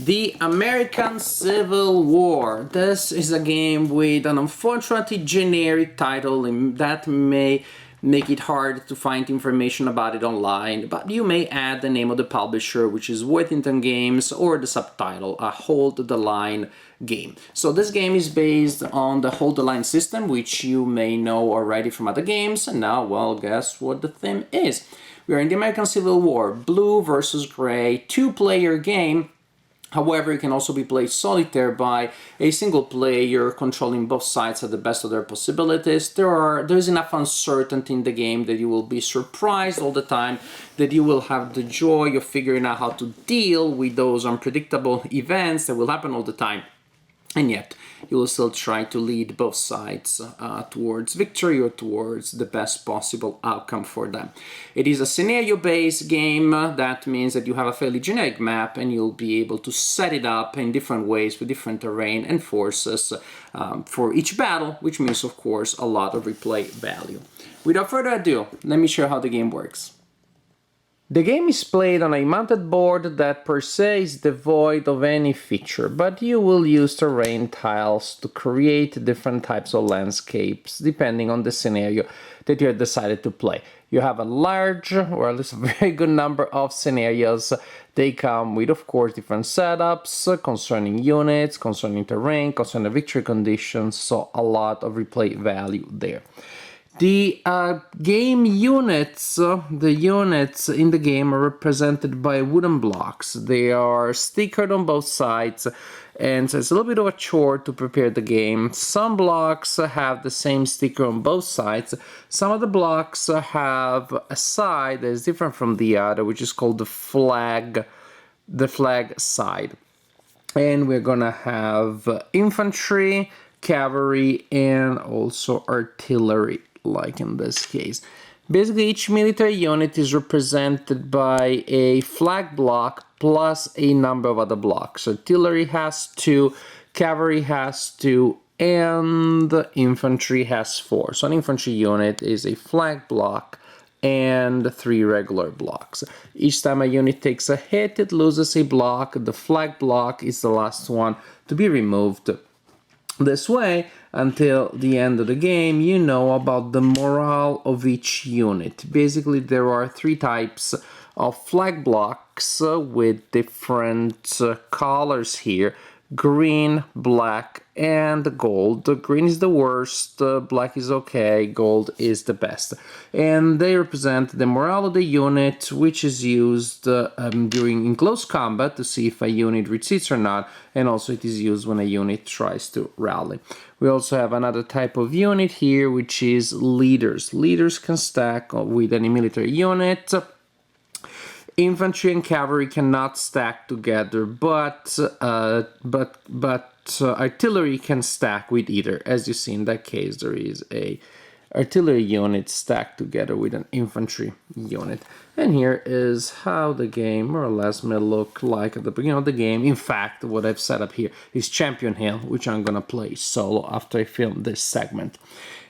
The American Civil War. This is a game with an unfortunately generic title that may make it hard to find information about it online, but you may add the name of the publisher, which is Worthington Games, or the subtitle, a Hold the Line game. So this game is based on the Hold the Line system, which you may know already from other games, and now, well, guess what the theme is. We are in the American Civil War, blue versus gray, two-player game. However, it can also be played solitaire by a single player controlling both sides at the best of their possibilities. There's enough uncertainty in the game that you will be surprised all the time, that you will have the joy of figuring out how to deal with those unpredictable events that will happen all the time. And yet, you will still try to lead both sides towards victory or towards the best possible outcome for them. It is a scenario-based game. That means that you have a fairly generic map and you'll be able to set it up in different ways with different terrain and forces for each battle, which means, of course, a lot of replay value. Without further ado, let me show you how the game works. The game is played on a mounted board that per se is devoid of any feature, but you will use terrain tiles to create different types of landscapes depending on the scenario that you have decided to play. You have a large, or at least a very good number of scenarios. They come with, of course, different setups concerning units, concerning terrain, concerning victory conditions, so a lot of replay value there. The game units, the units in the game are represented by wooden blocks. They are stickered on both sides, and so it's a little bit of a chore to prepare the game. Some blocks have the same sticker on both sides. Some of the blocks have a side that is different from the other, which is called the flag side. And we're gonna have infantry, cavalry, and also artillery, like in this case. Basically, each military unit is represented by a flag block plus a number of other blocks. Artillery has 2, cavalry has 2, and infantry has 4. So an infantry unit is a flag block and 3 regular blocks. Each time a unit takes a hit, it loses a block. The flag block is the last one to be removed. This way, until the end of the game, you know about the morale of each unit. Basically, there are 3 types of flag blocks with different colors here: green, black, and gold. Green is the worst, black is okay, gold is the best. And they represent the morale of the unit, which is used in close combat to see if a unit retreats or not, and also it is used when a unit tries to rally. We also have another type of unit here, which is leaders. Leaders can stack with any military unit. Infantry and cavalry cannot stack together, but artillery can stack with either. As you see in that case, there is a artillery unit stacked together with an infantry unit. And here is how the game more or less may look like at the beginning of the game. In fact, what I've set up here is Champion Hill, which I'm gonna play solo after I film this segment.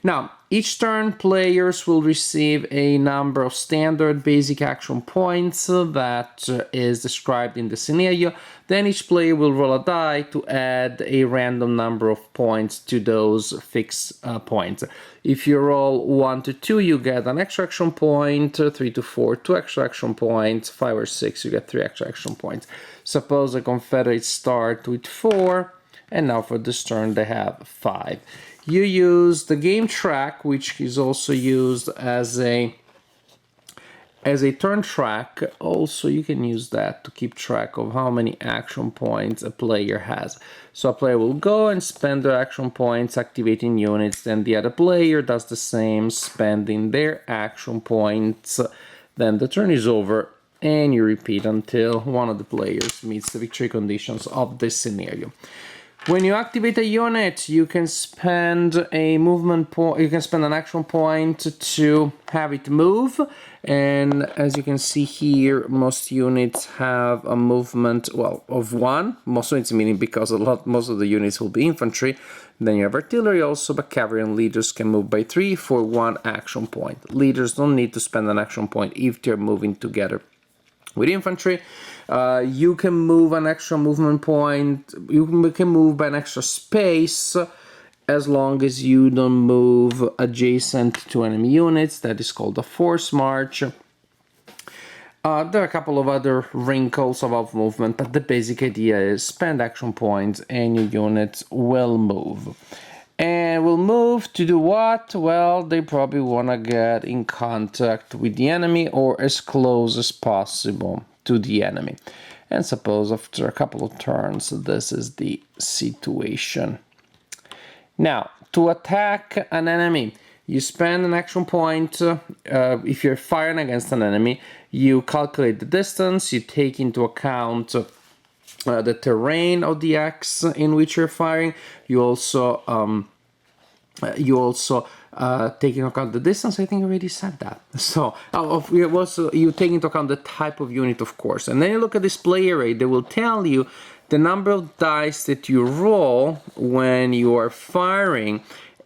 Now, each turn, players will receive a number of standard basic action points that is described in the scenario. Then each player will roll a die to add a random number of points to those fixed points. If you roll 1 to 2, you get an extra action point, 3 to 4, 2 extra action points, 5 or 6, you get 3 extra action points. Suppose the Confederates start with 4, and now for this turn they have 5. You use the game track, which is also used as a turn track. Also, you can use that to keep track of how many action points a player has. So a player will go and spend their action points activating units, then the other player does the same, spending their action points. Then the turn is over, and you repeat until one of the players meets the victory conditions of this scenario. When you activate a unit, you can spend a movement point. You can spend an action point to have it move, and as you can see here, most units have a movement, well, of 1. Most units meaning because most of the units will be infantry. Then you have artillery also, but cavalry and leaders can move by 3 for 1 action point. Leaders don't need to spend an action point if they're moving together With infantry, you can move an extra movement point, you can move by an extra space, as long as you don't move adjacent to enemy units. That is called a force march. There are a couple of other wrinkles about movement, but the basic idea is spend action points and your units will move. And will move to do what? Well, they probably want to get in contact with the enemy or as close as possible to the enemy. And suppose after a couple of turns, this is the situation. Now, to attack an enemy, you spend an action point. If you're firing against an enemy, you calculate the distance, you take into account the terrain of the X in which you're firing. You also take into account the distance. I think I already said that. So you take into account the type of unit, of course, and then you look at display array. They will tell you the number of dice that you roll when you are firing,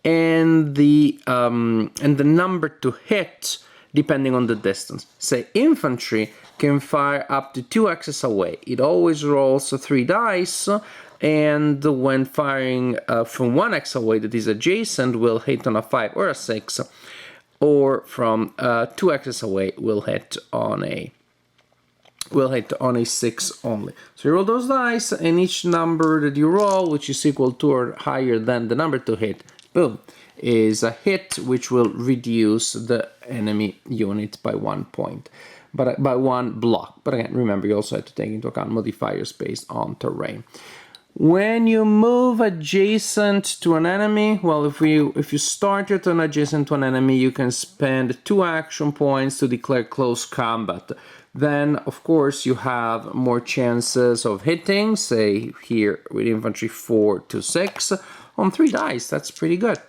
and the number to hit depending on the distance. Say infantry can fire up to 2 axes away. It always rolls 3 dice, and when firing from 1 axe away that is adjacent, will hit on a 5 or a 6, or from 2 axes away will hit on a 6 only. So you roll those dice, and each number that you roll, which is equal to or higher than the number to hit, boom, is a hit, which will reduce the enemy unit by 1 point, but by 1 block. But again, remember, you also have to take into account modifiers based on terrain. When you move adjacent to an enemy, well, if you start your turn adjacent to an enemy, you can spend 2 action points to declare close combat. Then, of course, you have more chances of hitting, say here with infantry 4 to 6 on 3 dice. That's pretty good.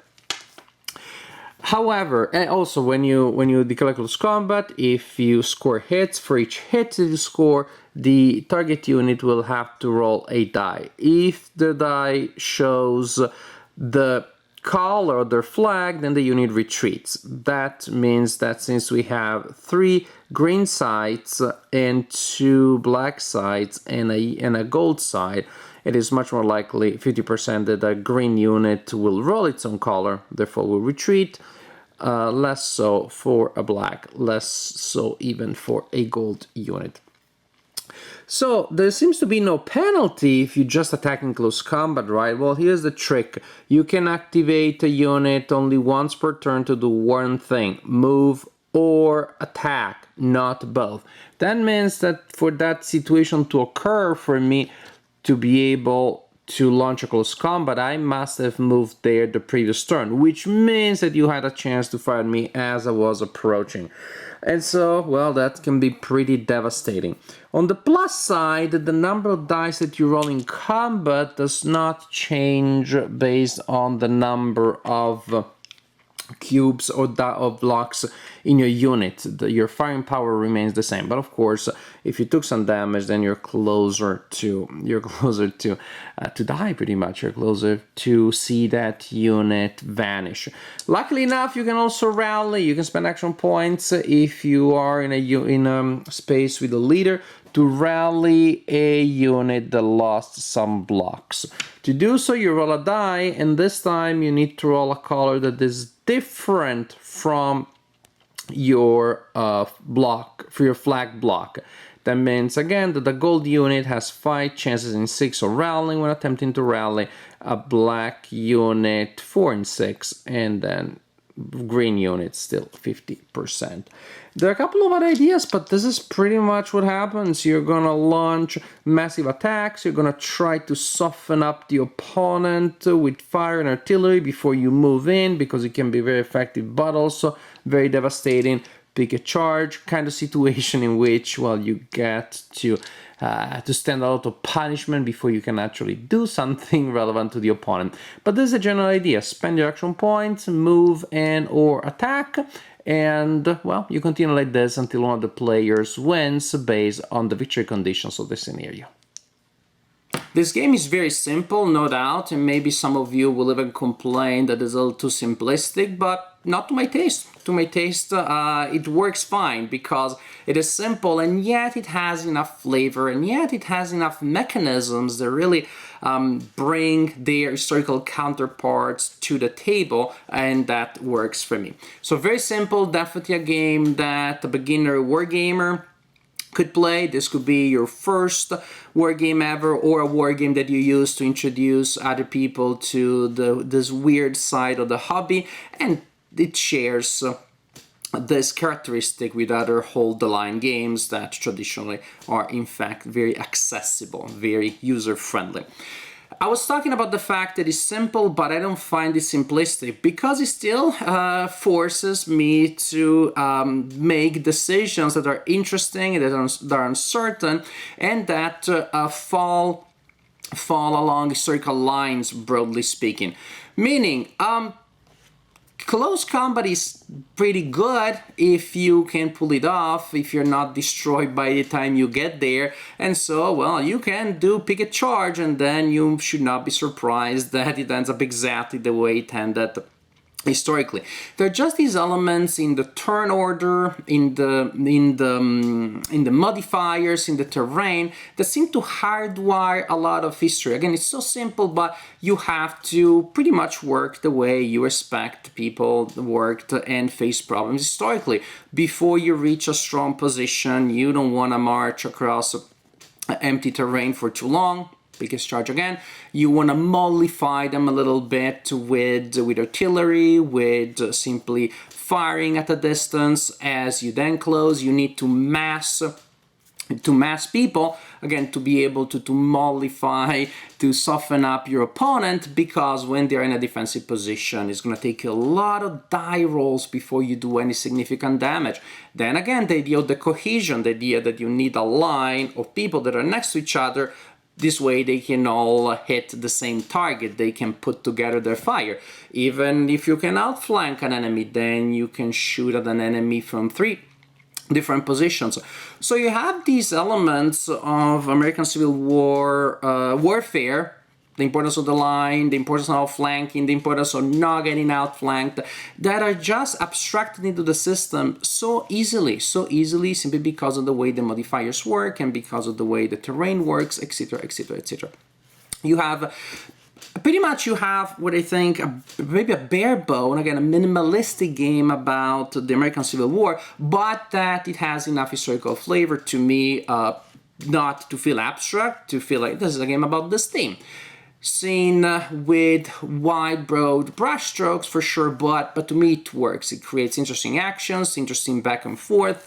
However, and also when you declare close combat, if you score hits, for each hit that you score, the target unit will have to roll a die. If the die shows the color of their flag, then the unit retreats. That means that since we have 3 green sides and 2 black sides and a gold side, it is much more likely, 50%, that a green unit will roll its own color, therefore will retreat. Less so for a black, less so even for a gold unit. So there seems to be no penalty if you just attack in close combat, right? Well, here's the trick. You can activate a unit only once per turn to do one thing: move or attack, not both. That means that for that situation to occur, for me to be able to launch a close combat, I must have moved there the previous turn, which means that you had a chance to fire at me as I was approaching. And so, well, that can be pretty devastating. On the plus side, the number of dice that you roll in combat does not change based on the number of cubes or blocks in your unit. Your firing power remains the same, but of course, if you took some damage, then you're closer to die. Pretty much, you're closer to see that unit vanish. Luckily enough, you can also rally. You can spend action points if you are in a space with a leader to rally a unit that lost some blocks. To do so, you roll a die, and this time you need to roll a color that is different from your block, for your flag block. That means, again, that the gold unit has 5 chances in 6 of rallying when attempting to rally, a black unit 4 in 6, and then green unit still 50%. There are a couple of other ideas, but this is pretty much what happens. You're gonna launch massive attacks, you're gonna try to soften up the opponent with fire and artillery before you move in, because it can be very effective but also very devastating. Pick a charge kind of situation in which, well, you get to stand a lot of punishment before you can actually do something relevant to the opponent. But this is a general idea. Spend your action points, move and or attack, and, well, you continue like this until one of the players wins based on the victory conditions of the scenario. This game is very simple, no doubt, and maybe some of you will even complain that it's a little too simplistic, but not to my taste. To my taste, it works fine because it is simple and yet it has enough flavor and yet it has enough mechanisms that really bring their historical counterparts to the table, and that works for me. So very simple, definitely a game that a beginner wargamer could play. This could be your first war game ever, or a war game that you use to introduce other people to this weird side of the hobby, and it shares this characteristic with other hold the line games that traditionally are in fact very accessible, very user friendly. I was talking about the fact that it's simple, but I don't find it simplistic because it still forces me to make decisions that are interesting, that are uncertain, and that fall along historical lines, broadly speaking. Meaning, close combat is pretty good if you can pull it off, if you're not destroyed by the time you get there. And so, well, you can pick a charge, and then you should not be surprised that it ends up exactly the way it ended historically. There are just these elements in the turn order, in the modifiers, in the terrain, that seem to hardwire a lot of history. Again, it's so simple, but you have to pretty much work the way you expect people worked and face problems historically. Before you reach a strong position, you don't want to march across empty terrain for too long. Biggest charge again. You want to mollify them a little bit with artillery, with simply firing at a distance. As you then close, you need to mass people, again, to be able to mollify, to soften up your opponent, because when they're in a defensive position, it's going to take a lot of die rolls before you do any significant damage. Then again, the idea of the cohesion, the idea that you need a line of people that are next to each other. This way they can all hit the same target, they can put together their fire. Even if you can outflank an enemy, then you can shoot at an enemy from 3 different positions. So you have these elements of American Civil War warfare, the importance of the line, the importance of outflanking, the importance of not getting outflanked, that are just abstracted into the system so easily, simply because of the way the modifiers work and because of the way the terrain works, etc., etc., etc. You have what I think maybe a bare bone, again, a minimalistic game about the American Civil War, but that it has enough historical flavor to me not to feel abstract, to feel like this is a game about this theme. Seen with wide, broad brushstrokes for sure, but to me it works. It creates interesting actions, interesting back and forth.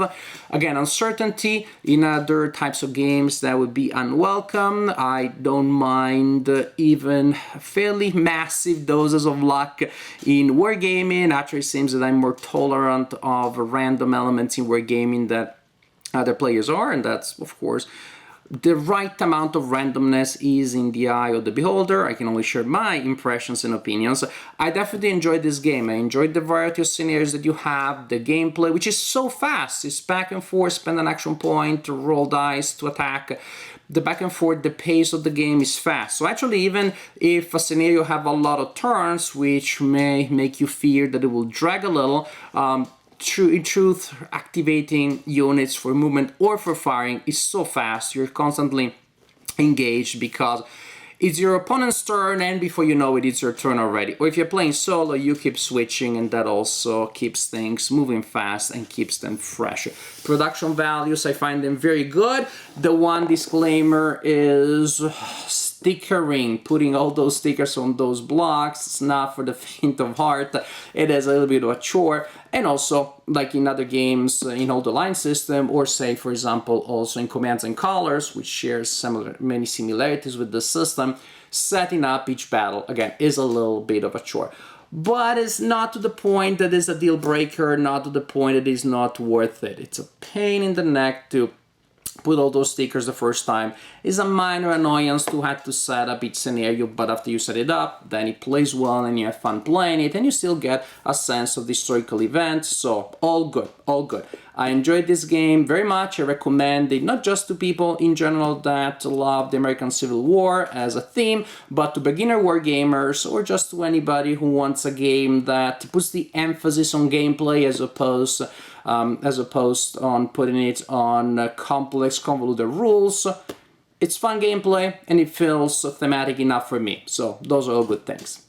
Again, uncertainty in other types of games that would be unwelcome. I don't mind even fairly massive doses of luck in wargaming. Actually, it seems that I'm more tolerant of random elements in wargaming than other players are, and that's, of course, the right amount of randomness is in the eye of the beholder. I can only share my impressions and opinions. I definitely enjoyed this game. I enjoyed the variety of scenarios that you have, the gameplay, which is so fast. It's back and forth, spend an action point, to roll dice, to attack. The back and forth, the pace of the game is fast. So actually, even if a scenario have a lot of turns, which may make you fear that it will drag a little, in truth, activating units for movement or for firing is so fast. You're constantly engaged because it's your opponent's turn, and before you know it, it's your turn already. Or if you're playing solo, you keep switching, and that also keeps things moving fast and keeps them fresh. Production values, I find them very good. The one disclaimer is stickering, putting all those stickers on those blocks. It's not for the faint of heart. It is a little bit of a chore. And also, like in other games, in all the line system, or say, for example, also in Commands and Colors, which shares many similarities with the system, setting up each battle, again, is a little bit of a chore. But it's not to the point that it's a deal breaker, not to the point that it's not worth it. It's a pain in the neck to put all those stickers the first time. It's a minor annoyance to have to set up each scenario, but after you set it up, then it plays well and you have fun playing it, and you still get a sense of the historical event, so all good, all good. I enjoyed this game very much. I recommend it not just to people in general that love the American Civil War as a theme, but to beginner war gamers or just to anybody who wants a game that puts the emphasis on gameplay as opposed on putting it on complex, convoluted rules. It's fun gameplay and it feels thematic enough for me. So those are all good things.